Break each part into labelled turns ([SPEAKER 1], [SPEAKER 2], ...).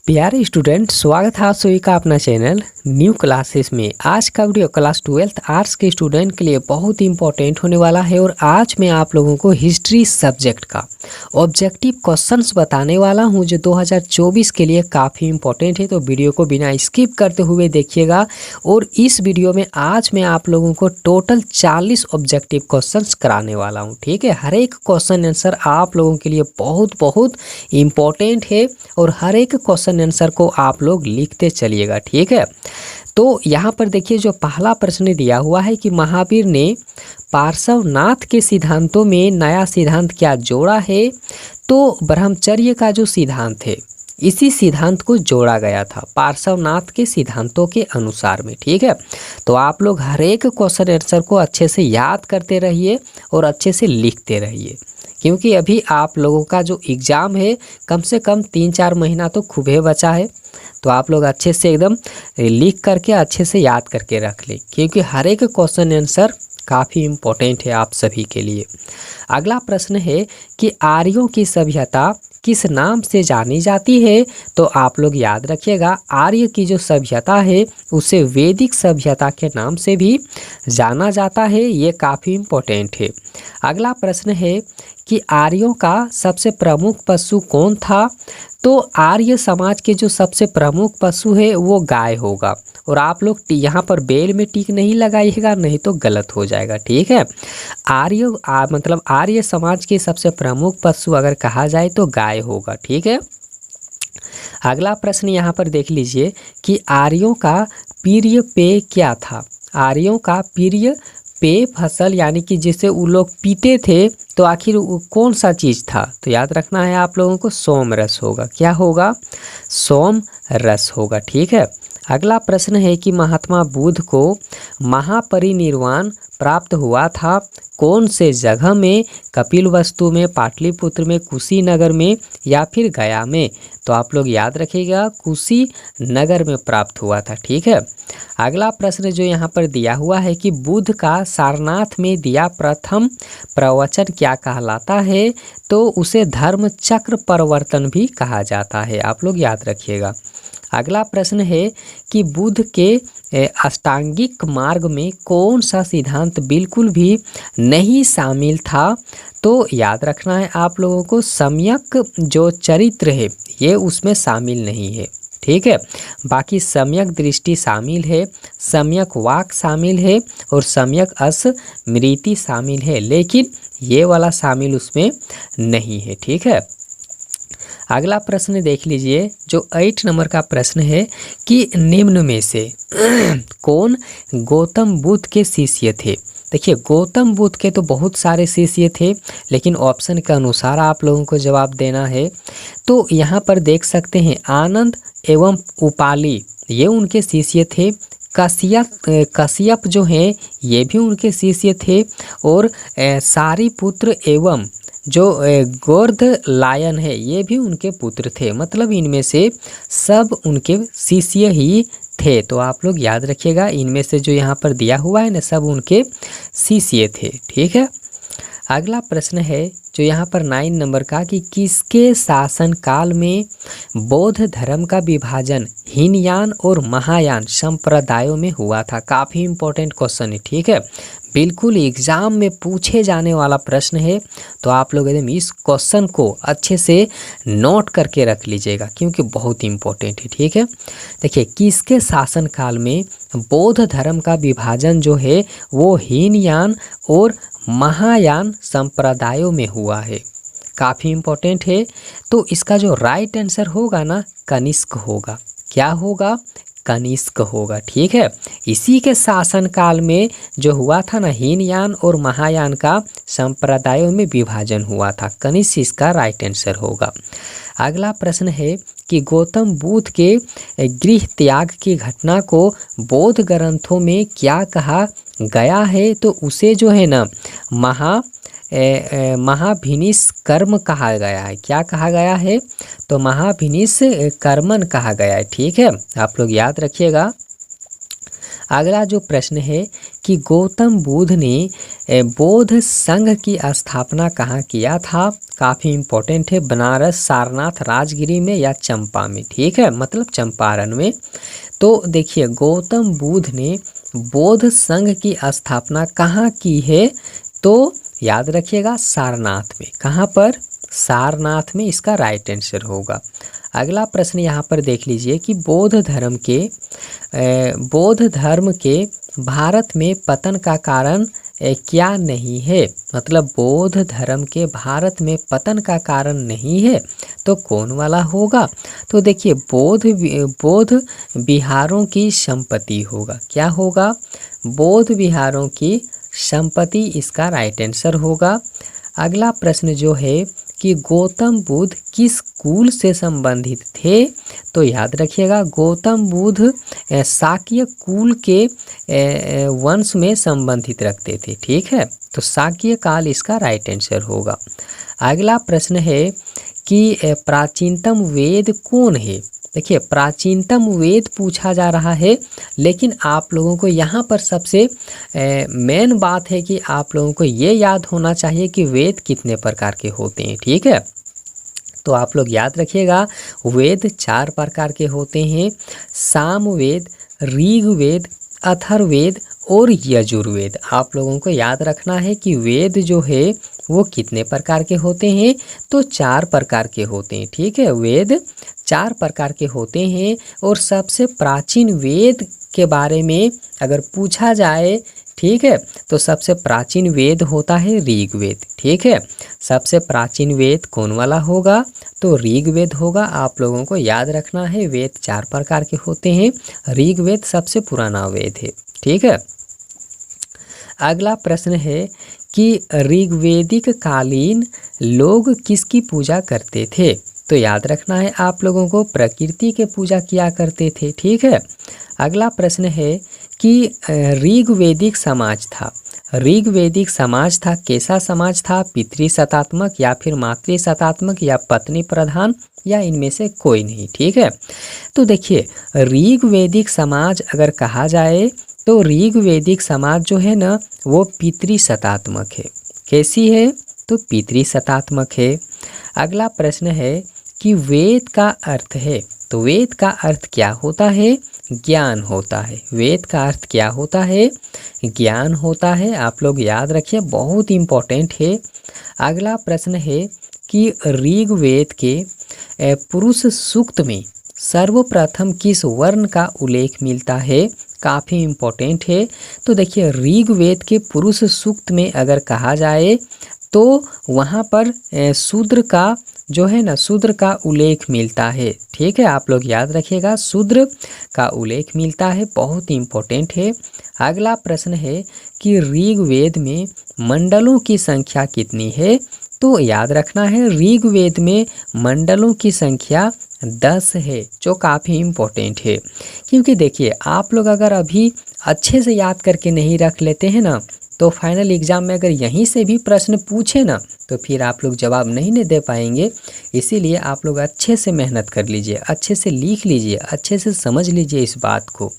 [SPEAKER 1] प्यारे स्टूडेंट, स्वागत है आप सभी का अपना चैनल न्यू क्लासेस में। आज का वीडियो क्लास 12th आर्ट्स के स्टूडेंट के लिए बहुत ही इंपॉर्टेंट होने वाला है और आज मैं आप लोगों को हिस्ट्री सब्जेक्ट का ऑब्जेक्टिव क्वेश्चंस बताने वाला हूं जो 2024 के लिए काफ़ी इंपॉर्टेंट है। तो वीडियो को बिना स्किप करते हुए देखिएगा और इस वीडियो में आज मैं आप लोगों को टोटल 40 ऑब्जेक्टिव क्वेश्चंस कराने वाला हूँ। ठीक है, हर एक क्वेश्चन आंसर आप लोगों के लिए बहुत इम्पोर्टेंट है और हर एक क्वेश्चन आंसर को आप लोग लिखते चलिएगा। ठीक है, तो यहाँ पर देखिए जो पहला प्रश्न दिया हुआ है कि महावीर ने पार्श्वनाथ के सिद्धांतों में नया सिद्धांत क्या जोड़ा है। तो ब्रह्मचर्य का जो सिद्धांत है इसी सिद्धांत को जोड़ा गया था पार्श्वनाथ के सिद्धांतों के अनुसार में। ठीक है, तो आप लोग हर एक क्वेश्चन आंसर को अच्छे से याद करते रहिए और अच्छे से लिखते रहिए, क्योंकि अभी आप लोगों का जो एग्ज़ाम है कम से कम 3-4 महीना तो खूब ही बचा है। तो आप लोग अच्छे से एकदम लिख करके अच्छे से याद करके रख लें, क्योंकि हर एक क्वेश्चन आंसर काफ़ी इम्पोर्टेंट है आप सभी के लिए। अगला प्रश्न है कि आर्यों की सभ्यता किस नाम से जानी जाती है। तो आप लोग याद रखिएगा, आर्य की जो सभ्यता है उसे वैदिक सभ्यता के नाम से भी जाना जाता है। ये काफ़ी इम्पोर्टेंट है। अगला प्रश्न है कि आर्यों का सबसे प्रमुख पशु कौन था। तो आर्य समाज के जो सबसे प्रमुख पशु है वो गाय होगा। और आप लोग यहाँ पर बेल में टिक नहीं लगाइएगा, नहीं तो गलत हो जाएगा। ठीक है, मतलब आर्य समाज के सबसे प्रमुख पशु अगर कहा जाए तो गाय होगा। ठीक है, अगला प्रश्न यहाँ पर देख लीजिए कि आर्यों का प्रिय पेय क्या था। आर्यों का प्रिय पेय फसल यानी कि जिसे वो लोग पीते थे, तो आखिर वो कौन सा चीज़ था। तो याद रखना है आप लोगों को, सोम रस होगा। क्या होगा? सोम रस होगा। ठीक है, अगला प्रश्न है कि महात्मा बुद्ध को महापरिनिर्वाण प्राप्त हुआ था कौन से जगह में। कपिलवस्तु में, पाटलिपुत्र में, कुशीनगर में या फिर गया में। तो आप लोग याद रखिएगा, कुशीनगर में प्राप्त हुआ था। ठीक है, अगला प्रश्न जो यहाँ पर दिया हुआ है कि बुद्ध का सारनाथ में दिया प्रथम प्रवचन क्या कहलाता है। तो उसे धर्म चक्र परिवर्तन भी कहा जाता है। आप लोग याद रखिएगा। अगला प्रश्न है कि बुद्ध के अष्टांगिक मार्ग में कौन सा सिद्धांत बिल्कुल भी नहीं शामिल था। तो याद रखना है आप लोगों को, सम्यक जो चरित्र है ये उसमें शामिल नहीं है। ठीक है, बाकी सम्यक दृष्टि शामिल है, सम्यक वाक शामिल है और सम्यक स्मृति शामिल है, लेकिन ये वाला शामिल उसमें नहीं है। ठीक है, अगला प्रश्न देख लीजिए जो 8 नंबर का प्रश्न है कि निम्न में से कौन गौतम बुद्ध के शिष्य थे। देखिए, गौतम बुद्ध के तो बहुत सारे शिष्य थे, लेकिन ऑप्शन के अनुसार आप लोगों को जवाब देना है। तो यहाँ पर देख सकते हैं आनंद एवं उपाली ये उनके शिष्य थे। कश्यप जो हैं ये भी उनके शिष्य थे और सारिपुत्र एवं जो गोर्ध लायन है ये भी उनके पुत्र थे। मतलब इनमें से सब उनके शिष्य ही थे। तो आप लोग याद रखिएगा, इनमें से जो यहाँ पर दिया हुआ है ना, सब उनके शिष्य थे। ठीक है, अगला प्रश्न है जो यहाँ पर 9 नंबर का कि किसके शासन काल में बौद्ध धर्म का विभाजन हीनयान और महायान संप्रदायों में हुआ था। काफ़ी इंपॉर्टेंट क्वेश्चन है। ठीक है, बिल्कुल एग्जाम में पूछे जाने वाला प्रश्न है। तो आप लोग एकदम इस क्वेश्चन को अच्छे से नोट करके रख लीजिएगा, क्योंकि बहुत इंपॉर्टेंट है। ठीक है, देखिए किसके शासन काल में बौद्ध धर्म का विभाजन जो है वो हीनयान और महायान संप्रदायों में हुआ है। काफ़ी इम्पोर्टेंट है। तो इसका जो राइट आंसर होगा ना, कनिष्क होगा। क्या होगा? कनिष्क होगा। ठीक है, इसी के शासनकाल में जो हुआ था ना, हीनयान और महायान का संप्रदायों में विभाजन हुआ था। कनिष्क इसका राइट आंसर होगा। अगला प्रश्न है कि गौतम बुद्ध के गृह त्याग की घटना को बौद्ध ग्रंथों में क्या कहा गया है। तो उसे जो है ना महाभिनिश कर्म कहा गया है। क्या कहा गया है? तो महाभिनिश कर्मन कहा गया है। ठीक है, आप लोग याद रखिएगा। अगला जो प्रश्न है कि गौतम बुद्ध ने बौद्ध संघ की स्थापना कहाँ किया था। काफ़ी इम्पोर्टेंट है, बनारस, सारनाथ, राजगिरी में या चंपा में। ठीक है, मतलब चंपारण में। तो देखिए गौतम बुद्ध ने बौद्ध संघ की स्थापना कहाँ की है, तो याद रखिएगा सारनाथ में। कहाँ पर? सारनाथ में इसका राइट आंसर होगा। अगला प्रश्न यहाँ पर देख लीजिए कि बौद्ध धर्म के भारत में पतन का कारण क्या नहीं है। मतलब बौद्ध धर्म के भारत में पतन का कारण नहीं है, तो कौन वाला होगा? तो देखिए बौद्ध विहारों की संपत्ति होगा। क्या होगा? बौद्ध विहारों की संपत्ति इसका राइट आंसर होगा। अगला प्रश्न जो है कि गौतम बुद्ध किस कुल से संबंधित थे, तो याद रखिएगा गौतम बुद्ध शाक्य कुल के वंश में संबंधित रखते थे। ठीक है, तो शाक्य काल इसका राइट आंसर होगा। अगला प्रश्न है कि प्राचीनतम वेद कौन है। देखिए प्राचीनतम वेद पूछा जा रहा है, लेकिन आप लोगों को यहाँ पर सबसे मेन बात है कि आप लोगों को ये याद होना चाहिए कि वेद कितने प्रकार के होते हैं। ठीक है, तो आप लोग याद रखिएगा वेद 4 प्रकार के होते हैं। सामवेद, ऋग्वेद, अथर्ववेद और यजुर्वेद। आप लोगों को याद रखना है कि वेद जो है वो कितने प्रकार के होते हैं, तो 4 प्रकार के होते हैं। ठीक है, वेद 4 प्रकार के होते हैं। और सबसे प्राचीन वेद के बारे में अगर पूछा जाए, ठीक है, तो सबसे प्राचीन वेद होता है ऋग्वेद। ठीक है, सबसे प्राचीन वेद कौन वाला होगा, तो ऋग्वेद होगा। आप लोगों को याद रखना है वेद 4 प्रकार के होते हैं, ऋग्वेद सबसे पुराना वेद है। ठीक है, अगला प्रश्न है कि ऋग्वेदिक कालीन लोग किसकी पूजा करते थे, तो याद रखना है आप लोगों को प्रकृति के पूजा किया करते थे। ठीक है, अगला प्रश्न है कि ऋग्वेदिक समाज था। ऋग्वेदिक समाज था, कैसा समाज था? पितृसत्तात्मक या फिर मातृसत्तात्मक या पत्नी प्रधान या इनमें से कोई नहीं। ठीक है, तो देखिए ऋग्वेदिक समाज अगर कहा जाए तो ऋग्वेदिक समाज जो है ना वो पितृसत्तात्मक है। कैसी है? तो पितृसत्तात्मक है। अगला प्रश्न है कि वेद का अर्थ है, तो वेद का अर्थ क्या होता है? ज्ञान होता है। वेद का अर्थ क्या होता है? ज्ञान होता है। आप लोग याद रखिए, बहुत इम्पोर्टेंट है। अगला प्रश्न है कि ऋग्वेद के पुरुष सूक्त में सर्वप्रथम किस वर्ण का उल्लेख मिलता है? काफ़ी इम्पोर्टेंट है। तो देखिए ऋग्वेद के पुरुष सूक्त में अगर कहा जाए तो वहाँ पर शूद्र का जो है ना शूद्र का उल्लेख मिलता है। ठीक है, आप लोग याद रखिएगा शूद्र का उल्लेख मिलता है, बहुत इम्पोर्टेंट है। अगला प्रश्न है कि ऋग्वेद में मंडलों की संख्या कितनी है, तो याद रखना है ऋग्वेद में मंडलों की संख्या 10 है, जो काफ़ी इम्पोर्टेंट है। क्योंकि देखिए आप लोग अगर अभी अच्छे से याद करके नहीं रख लेते हैं ना, तो फाइनल एग्ज़ाम में अगर यहीं से भी प्रश्न पूछे ना तो फिर आप लोग जवाब नहीं दे पाएंगे। इसीलिए आप लोग अच्छे से मेहनत कर लीजिए, अच्छे से लिख लीजिए, अच्छे से समझ लीजिए इस बात को।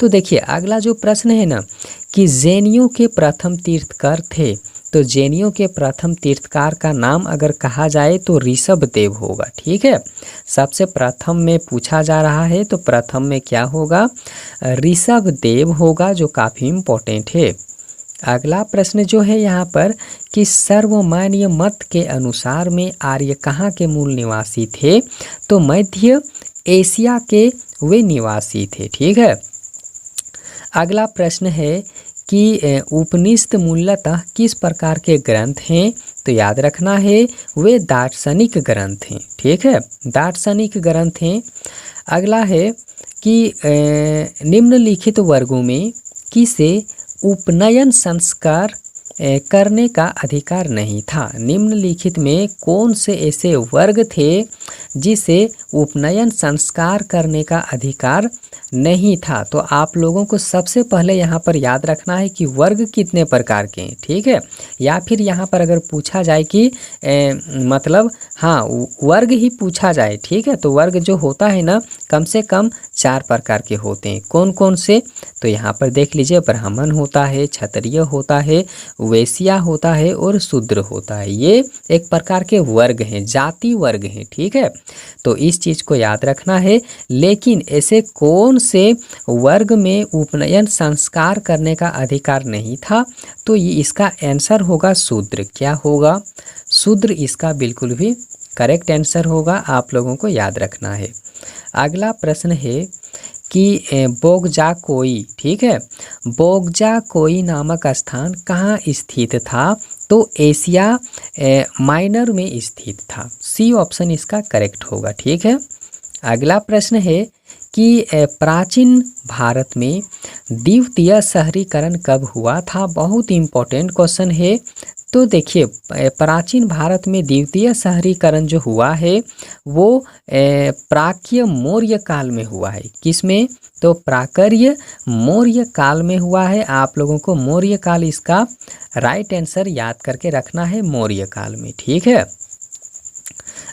[SPEAKER 1] तो देखिए अगला जो प्रश्न है ना कि जैनियों के प्रथम तीर्थकर थे, तो जैनियों के प्रथम तीर्थकार का नाम अगर कहा जाए तो ऋषभ देव होगा। ठीक है, सबसे प्रथम में पूछा जा रहा है तो प्रथम में क्या होगा? ऋषभ देव होगा, जो काफ़ी इम्पोर्टेंट है। अगला प्रश्न जो है यहाँ पर कि सर्वमान्य मत के अनुसार में आर्य कहाँ के मूल निवासी थे, तो मध्य एशिया के वे निवासी थे। ठीक है, अगला प्रश्न है कि उपनिषद मूलतः किस प्रकार के ग्रंथ हैं, तो याद रखना है वे दार्शनिक ग्रंथ हैं। ठीक है, दार्शनिक ग्रंथ हैं। अगला है कि निम्नलिखित वर्गों में किसे उपनयन संस्कार करने का अधिकार नहीं था। निम्नलिखित में कौन से ऐसे वर्ग थे जिसे उपनयन संस्कार करने का अधिकार नहीं था। तो आप लोगों को सबसे पहले यहाँ पर याद रखना है कि वर्ग कितने प्रकार के हैं, ठीक है। या फिर यहाँ पर अगर पूछा जाए कि मतलब हाँ वर्ग ही पूछा जाए, ठीक है, तो वर्ग जो होता है ना कम से कम 4 प्रकार के होते हैं। कौन कौन से? तो यहाँ पर देख लीजिए, ब्राह्मण होता है, क्षत्रिय होता है, वैश्या होता है और शूद्र होता है। ये एक प्रकार के वर्ग हैं, जाति वर्ग हैं, ठीक है। तो इस चीज़ को याद रखना है। लेकिन ऐसे कौन से वर्ग में उपनयन संस्कार करने का अधिकार नहीं था? तो ये इसका आंसर होगा शूद्र। क्या होगा? शूद्र इसका बिल्कुल भी करेक्ट आंसर होगा, आप लोगों को याद रखना है। अगला प्रश्न है कि बोगजाकोई, ठीक है, बोगजाकोई नामक स्थान कहाँ स्थित था? तो एशिया माइनर में स्थित था। सी ऑप्शन इसका करेक्ट होगा, ठीक है। अगला प्रश्न है कि प्राचीन भारत में द्वितीय शहरीकरण कब हुआ था? बहुत इंपॉर्टेंट क्वेश्चन है। तो देखिए, प्राचीन भारत में द्वितीय शहरीकरण जो हुआ है वो प्राक्य मौर्य काल में हुआ है। किसमें? तो प्राकर्य मौर्य काल में हुआ है। आप लोगों को मौर्य काल इसका राइट आंसर याद करके रखना है, मौर्य काल में, ठीक है।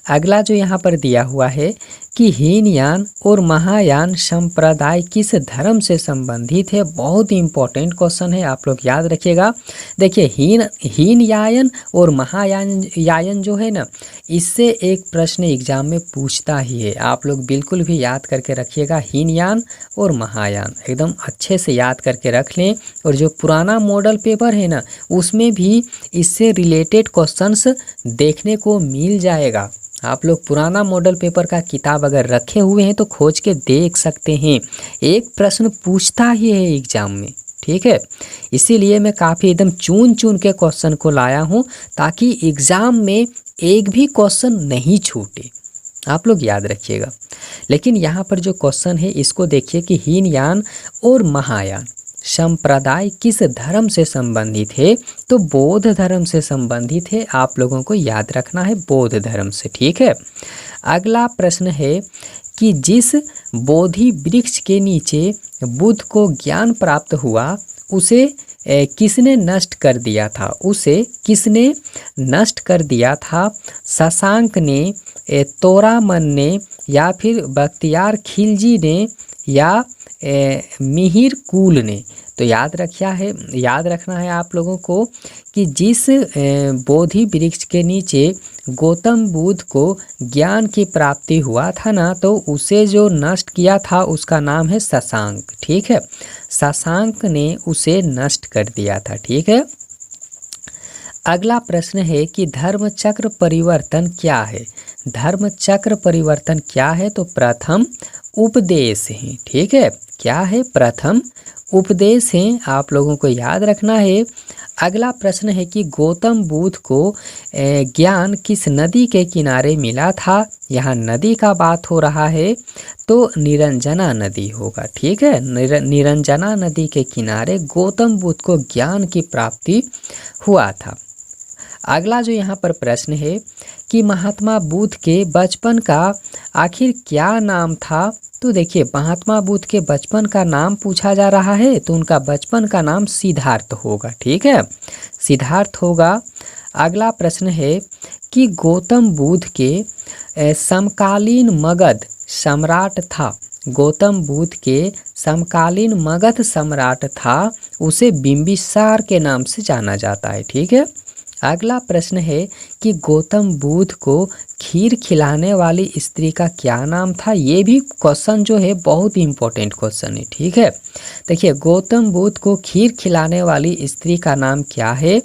[SPEAKER 1] अगला जो यहाँ पर दिया हुआ है कि हीनयान और महायान संप्रदाय किस धर्म से संबंधित है? बहुत ही इंपॉर्टेंट क्वेश्चन है, आप लोग याद रखिएगा। देखिए, हीनयान और महायान जो है ना, इससे एक प्रश्न एग्जाम में पूछता ही है। आप लोग बिल्कुल भी याद करके रखिएगा, हीनयान और महायान एकदम अच्छे से याद करके रख लें। और जो पुराना मॉडल पेपर है ना, उसमें भी इससे रिलेटेड क्वेश्चंस देखने को मिल जाएगा। आप लोग पुराना मॉडल पेपर का किताब अगर रखे हुए हैं तो खोज के देख सकते हैं। एक प्रश्न पूछता ही है एग्जाम में, ठीक है। इसीलिए मैं काफ़ी एकदम चुन चुन के क्वेश्चन को लाया हूँ ताकि एग्ज़ाम में एक भी क्वेश्चन नहीं छूटे, आप लोग याद रखिएगा। लेकिन यहाँ पर जो क्वेश्चन है इसको देखिए कि हीनयान और महायान संप्रदाय किस धर्म से संबंधित है? तो बौद्ध धर्म से संबंधित है, आप लोगों को याद रखना है, बौद्ध धर्म से, ठीक है। अगला प्रश्न है कि जिस बोधि वृक्ष के नीचे बुद्ध को ज्ञान प्राप्त हुआ उसे किसने नष्ट कर दिया था? उसे किसने नष्ट कर दिया था? शशांक ने, तोरामन ने, या फिर बख्तियार खिलजी ने, या मिहिर कुल ने? तो याद रखना है आप लोगों को कि जिस बोधि वृक्ष के नीचे गौतम बुद्ध को ज्ञान की प्राप्ति हुआ था ना, तो उसे जो नष्ट किया था उसका नाम है शशांक, ठीक है। शशांक ने उसे नष्ट कर दिया था, ठीक है। अगला प्रश्न है कि धर्म चक्र परिवर्तन क्या है? धर्म चक्र परिवर्तन क्या है? तो प्रथम उपदेश है, ठीक है। क्या है? प्रथम उपदेश है, आप लोगों को याद रखना है। अगला प्रश्न है कि गौतम बुद्ध को ज्ञान किस नदी के किनारे मिला था? यहाँ नदी का बात हो रहा है तो निरंजना नदी होगा, ठीक है। निरंजना नदी के किनारे गौतम बुद्ध को ज्ञान की प्राप्ति हुआ था। अगला जो यहाँ पर प्रश्न है कि महात्मा बुद्ध के बचपन का आखिर क्या नाम था? तो देखिए, महात्मा बुद्ध के बचपन का नाम पूछा जा रहा है तो उनका बचपन का नाम सिद्धार्थ होगा, ठीक है, सिद्धार्थ होगा। अगला प्रश्न है कि गौतम बुद्ध के समकालीन मगध सम्राट था। गौतम बुद्ध के समकालीन मगध सम्राट था, उसे बिंबिसार के नाम से जाना जाता है, ठीक है। अगला प्रश्न है कि गौतम बुद्ध को खीर खिलाने वाली स्त्री का क्या नाम था? ये भी क्वेश्चन जो है बहुत इंपॉर्टेंट क्वेश्चन है, ठीक है। देखिए, गौतम बुद्ध को खीर खिलाने वाली स्त्री का नाम क्या है?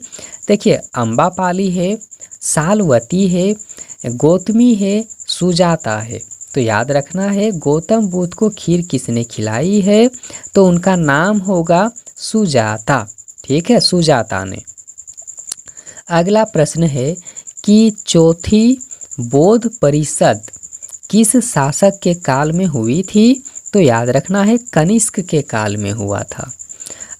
[SPEAKER 1] देखिए, अम्बापाली है, सालवती है, गौतमी है, सुजाता है। तो याद रखना है, गौतम बुद्ध को खीर किसने खिलाई है? तो उनका नाम होगा सुजाता, ठीक है, सुजाता ने। अगला प्रश्न है कि चौथी बौद्ध परिषद किस शासक के काल में हुई थी? तो याद रखना है, कनिष्क के काल में हुआ था।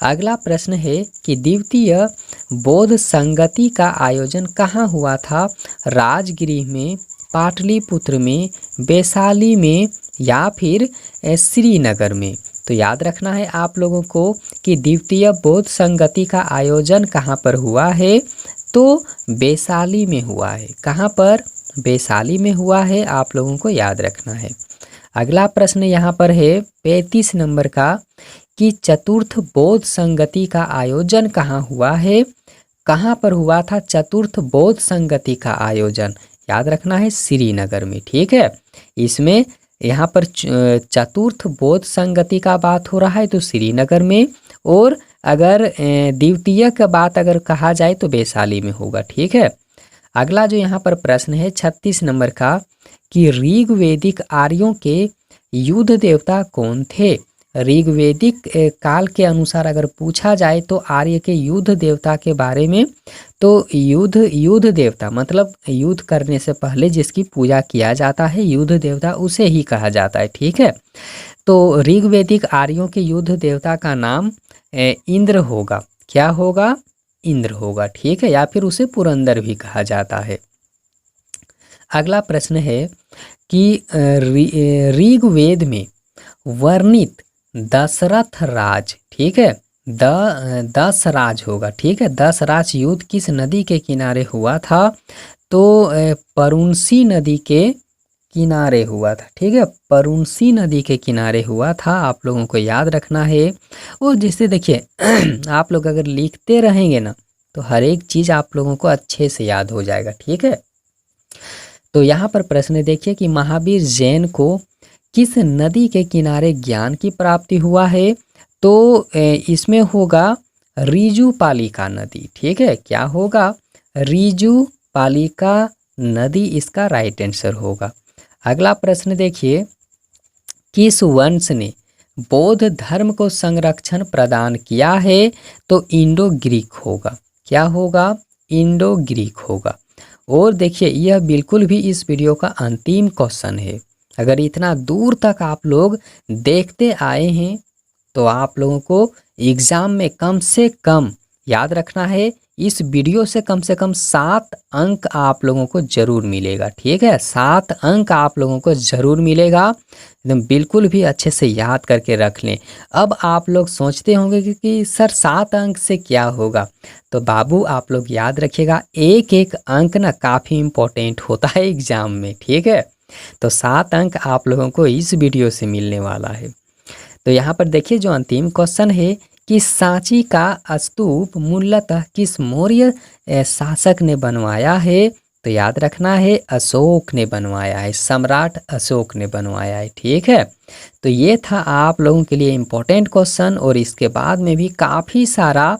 [SPEAKER 1] अगला प्रश्न है कि द्वितीय बौद्ध संगति का आयोजन कहाँ हुआ था? राजगृह में, पाटलिपुत्र में, वैशाली में या फिर श्रीनगर में। तो याद रखना है आप लोगों को कि द्वितीय बौद्ध संगति का आयोजन कहाँ पर हुआ है, तो वैशाली में हुआ है। कहाँ पर? वैशाली में हुआ है, आप लोगों को याद रखना है। अगला प्रश्न यहाँ पर है 35 नंबर का कि चतुर्थ बौद्ध संगति का आयोजन कहाँ हुआ है? कहाँ पर हुआ था चतुर्थ बौद्ध संगति का आयोजन? याद रखना है श्रीनगर में। ठीक है, इसमें यहाँ पर चतुर्थ बौद्ध संगति का बात हो रहा है तो श्रीनगर में, और अगर द्वितीय का बात अगर कहा जाए तो वैशाली में होगा। ठीक है, अगला जो यहाँ पर प्रश्न है 36 नंबर का कि ऋग्वेदिक आर्यों के युद्ध देवता कौन थे? ऋग्वेदिक काल के अनुसार अगर पूछा जाए तो आर्य के युद्ध देवता के बारे में, तो युद्ध देवता मतलब युद्ध करने से पहले जिसकी पूजा किया जाता है, युद्ध देवता उसे ही कहा जाता है। ठीक है, तो ऋग्वेदिक आर्यों के युद्ध देवता का नाम इंद्र होगा। क्या होगा? इंद्र होगा। ठीक है, या फिर उसे पुरंदर भी कहा जाता है। अगला प्रश्न है कि ऋग्वेद में वर्णित दशरथ राज, ठीक है, दस राज होगा। ठीक है, 10 राज युद्ध किस नदी के किनारे हुआ था? तो परुनसी नदी के किनारे हुआ था। ठीक है, परुनसी नदी के किनारे हुआ था, आप लोगों को याद रखना है। और जिससे देखिए आप लोग अगर लिखते रहेंगे ना तो हर एक चीज़ आप लोगों को अच्छे से याद हो जाएगा। ठीक है, तो यहाँ पर प्रश्न देखिए कि महावीर जैन को किस नदी के किनारे ज्ञान की प्राप्ति हुआ है? तो इसमें होगा ऋजुपालिका नदी। ठीक है, क्या होगा? ऋजुपालिका नदी इसका राइट आंसर होगा। अगला प्रश्न देखिए, किस वंश ने बौद्ध धर्म को संरक्षण प्रदान किया है? तो इंडो ग्रीक होगा। क्या होगा? इंडो ग्रीक होगा। और देखिए यह बिल्कुल भी इस वीडियो का अंतिम क्वेश्चन है। अगर इतना दूर तक आप लोग देखते आए हैं तो आप लोगों को एग्ज़ाम में कम से कम याद रखना है, इस वीडियो से कम 7 अंक आप लोगों को ज़रूर मिलेगा। ठीक है, 7 अंक आप लोगों को ज़रूर मिलेगा। एकदम बिल्कुल भी अच्छे से याद करके रख लें। अब आप लोग सोचते होंगे कि सर 7 अंक से क्या होगा? तो बाबू आप लोग याद रखिएगा, एक एक अंक ना काफ़ी इम्पोर्टेंट होता है एग्ज़ाम में। ठीक है, तो 7 अंक आप लोगों को इस वीडियो से मिलने वाला है। तो यहाँ पर देखिए जो अंतिम क्वेश्चन है कि सांची का स्तूप मूलतः किस मौर्य शासक ने बनवाया है? तो याद रखना है अशोक ने बनवाया है, सम्राट अशोक ने बनवाया है। ठीक है, तो ये था आप लोगों के लिए इम्पोर्टेंट क्वेश्चन, और इसके बाद में भी काफ़ी सारा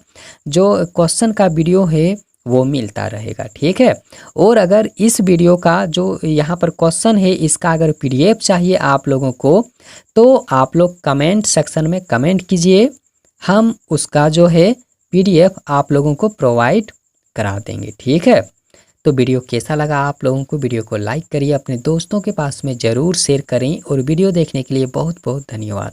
[SPEAKER 1] जो क्वेश्चन का वीडियो है वो मिलता रहेगा। ठीक है, और अगर इस वीडियो का जो यहाँ पर क्वेश्चन है इसका अगर PDF चाहिए आप लोगों को, तो आप लोग कमेंट सेक्शन में कमेंट कीजिए, हम उसका जो है PDF आप लोगों को प्रोवाइड करा देंगे। ठीक है, तो वीडियो कैसा लगा आप लोगों को? वीडियो को लाइक करिए, अपने दोस्तों के पास में ज़रूर शेयर करें, और वीडियो देखने के लिए बहुत बहुत धन्यवाद।